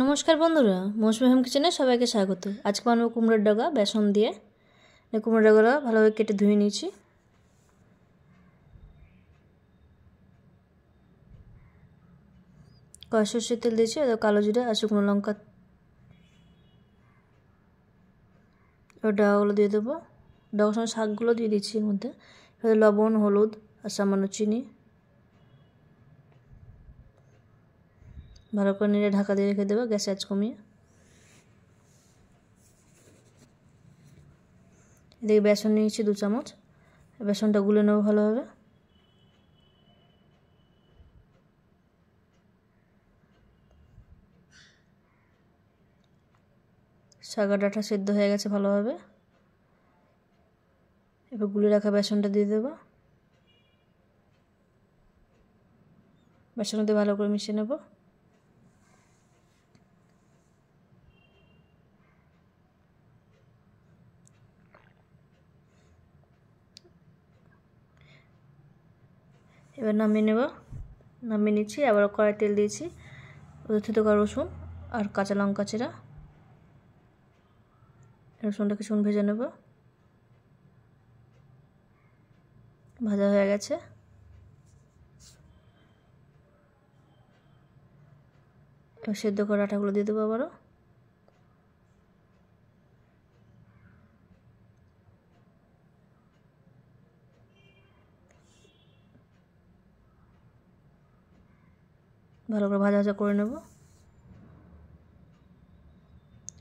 নমস্কার বন্ধুরা, মৌসুমি হোম কিচেনে সবাইকে স্বাগত। আজকে বানাবো কুমড়োর ডগা বেসন দিয়ে। কুমড়োর ডগাটা ভালোভাবে কেটে ধুয়ে নিয়েছি। কড়াই সরষের তেল দিয়েছি, কালো জিরা আর শুকনো লঙ্কা। এবার ডগাগুলো দিয়ে দেবো। ডগার সঙ্গে শাকগুলো দিয়ে দিচ্ছি এর মধ্যে। এবার লবণ, হলুদ আর সামান্য চিনি ভালো করে নিয়ে ঢাকা দিয়ে রেখে দেবো গ্যাসের আঁচ কমিয়ে। এদিকে বেসন নিয়েছি 2 চামচ। বেসনটা গুলে নেবো ভালোভাবে। শাকের ডাঁটা সেদ্ধ হয়ে গেছে ভালোভাবে। এবার গুলে রাখা বেসনটা দিয়ে দেবো। বেসন দিয়ে ভালো করে মিশিয়ে নেব। এবার নামিয়ে নেব। নামিয়ে নিচ্ছি। আবার কড়াই তেল দিয়েছি। থেতো করা রসুন আর কাঁচা লঙ্কা চেরা। রসুনটা কিছুক্ষণ ভেজে নেব। ভাজা হয়ে গেছে। এবার সেদ্ধ করা আটাগুলো দিয়ে দেবো আবারও। ভালো করে ভাজা ভাজা করে নেব।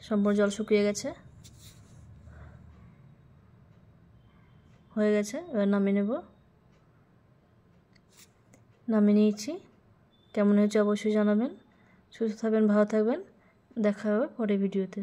সম্পূর্ণ জল শুকিয়ে গেছে, হয়ে গেছে। এবার নামিয়ে নেব। নামিয়ে নিয়েছি। কেমন হয়েছে অবশ্যই জানাবেন। সুস্থ থাকবেন, ভালো থাকবেন। দেখা হবে পরের ভিডিওতে।